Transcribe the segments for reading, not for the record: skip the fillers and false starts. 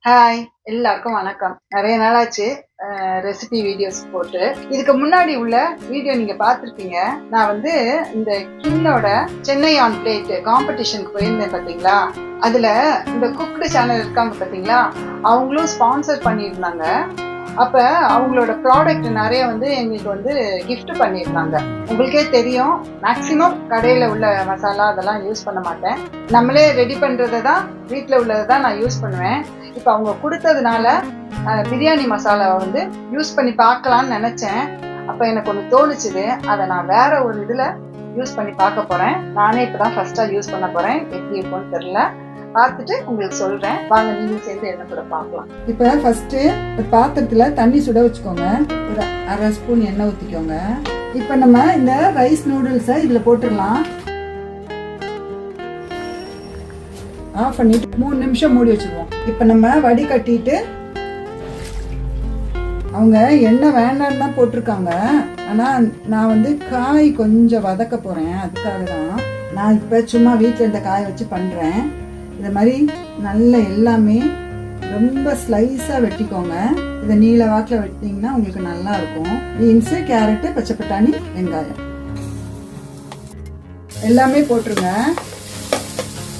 Hi, எல்லாருக்கும் வணக்கம். நிறைய நாளாச்சு ரெசிபி வீடியோஸ் போட்டு. இதுக்கு முன்னாடி உள்ள வீடியோ நீங்க பார்த்துருப்பீங்க. நான் வந்து இந்த கின்னோட சென்னை ஆன் பிளேட் காம்படிஷனுக்கு போயிருந்தேன் பார்த்தீங்களா. அதுல இந்த குக்டு சேனல் இருக்காங்க பார்த்தீங்களா, அவங்களும் ஸ்பான்சர் பண்ணியிருந்தாங்க. அப்ப அவங்களோட ப்ராடக்ட் நிறைய வந்து எங்களுக்கு வந்து கிஃப்ட் பண்ணியிருந்தாங்க. உங்களுக்கே தெரியும், மேக்சிமம் கடையில உள்ள மசாலா அதெல்லாம் யூஸ் பண்ண மாட்டேன். நம்மளே ரெடி பண்றதை தான், வீட்டில் உள்ளதை தான் நான் யூஸ் பண்ணுவேன். இப்போ அவங்க கொடுத்ததுனால பிரியாணி மசாலாவை வந்து யூஸ் பண்ணி பார்க்கலான்னு நினைச்சேன். அப்போ எனக்கு ஒன்று தோணுச்சுது, அதை நான் வேற ஒரு இதில் யூஸ் பண்ணி பார்க்க போறேன். நானே இப்போதான் ஃபர்ஸ்டா யூஸ் பண்ண போறேன். எப்படி இருக்கும்னு தெரியல, பார்த்துட்டு உங்களுக்கு சொல்றேன். வாங்க நீங்களும் சேர்ந்து என்ன கூட பார்க்கலாம். இப்போ ஃபர்ஸ்ட் ஒரு பாத்திரத்துல தண்ணி சுட வச்சுக்கோங்க. ஒரு அரை ஸ்பூன் எண்ணெய் ஊற்றிக்கோங்க. இப்போ நம்ம இந்த ரைஸ் நூடுல்ஸை இதில் போட்டுடலாம். ஆஃப் பண்ணிட்டு 3 நிமிஷம் மூடி வச்சுருவோம். இப்போ நம்ம வடிகட்டிட்டு, அவங்க எண்ணெய் வேண்டான்னு தான் போட்டிருக்காங்க. ஆனால் நான் வந்து காய் கொஞ்சம் வதக்க போகிறேன். அதுக்காக தான் நான் இப்போ சும்மா வீட்டில் இந்த காயை வச்சு பண்ணுறேன். இந்த மாதிரி நல்ல எல்லாமே ரொம்ப ஸ்லைஸாக வெட்டிக்கோங்க. இதை நீல வாக்கில் வெட்டிங்கன்னா உங்களுக்கு நல்லா இருக்கும். பீன்ஸு, கேரட்டு, பச்சை பட்டாணி, வெங்காயம் எல்லாமே போட்டுருங்க.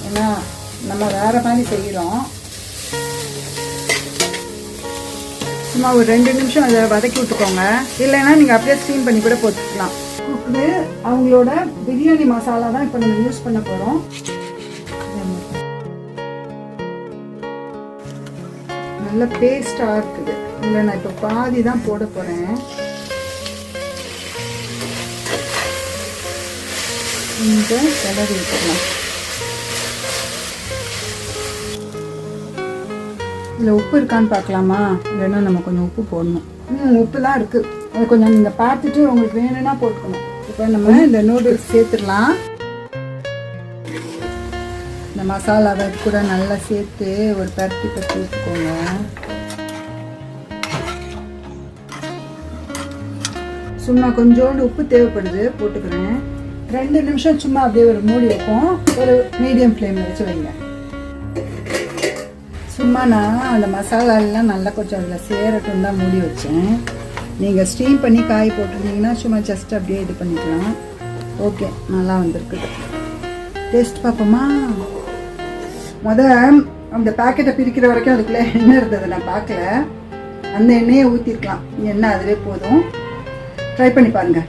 ஏன்னா நம்ம வேற மாதிரி செய்கிறோம். சும்மா ஒரு 2 நிமிஷம் அதை வதக்கி விட்டுக்கோங்க. இல்லைன்னா நீங்கள் அப்படியே ஸ்டீம் பண்ணி கூட போட்டுக்கலாம். குக்டு அவங்களோட பிரியாணி மசாலா தான் இப்போ நம்ம யூஸ் பண்ண போகிறோம். நல்ல பேஸ்டாக இருக்குது. இல்லை, நான் இப்போ பாதி தான் போட போகிறேன். கொஞ்சம் கிளறி விட்டுக்கலாம். இதில் உப்பு இருக்கான்னு பார்க்கலாமா? இல்லைன்னா நம்ம கொஞ்சம் உப்பு போடணும். உப்பு தான் இருக்குது. அதை கொஞ்சம் நீங்கள் பார்த்துட்டு உங்களுக்கு வேணும்னா போட்டுக்கணும். இப்போ நம்ம இந்த நூடுல்ஸ் சேர்த்துடலாம். இந்த மசாலாவை கூட நல்லா சேர்த்து ஒரு பருத்தி ஊற்றிக்கோங்க. சும்மா கொஞ்சோண்டு உப்பு தேவைப்படுது, போட்டுக்கிறேன். 2 நிமிஷம் சும்மா அப்படியே ஒரு மூடி வைப்போம். ஒரு மீடியம் ஃப்ளேமில் வச்சு வைங்க. சும்மா நான் அந்த மசாலாலாம் நல்லா கொஞ்சம் அதில் சேரட்டும் தான் மூடி வச்சேன். நீங்கள் ஸ்டீம் பண்ணி காய் போட்டிருந்தீங்கன்னா சும்மா ஜஸ்ட் அப்படியே இது பண்ணிக்கலாம். ஓகே, நல்லா வந்திருக்குது. டேஸ்ட் பார்ப்போமா? அந்த பேக்கெட்டை பிரிக்கிற வரைக்கும் அதுக்குள்ளே எண்ணெய் இருந்தது, நான் பார்க்கல. அந்த எண்ணெயை ஊற்றிருக்கலாம். எண்ணெய் அதுவே போதும். ட்ரை பண்ணி பாருங்கள்.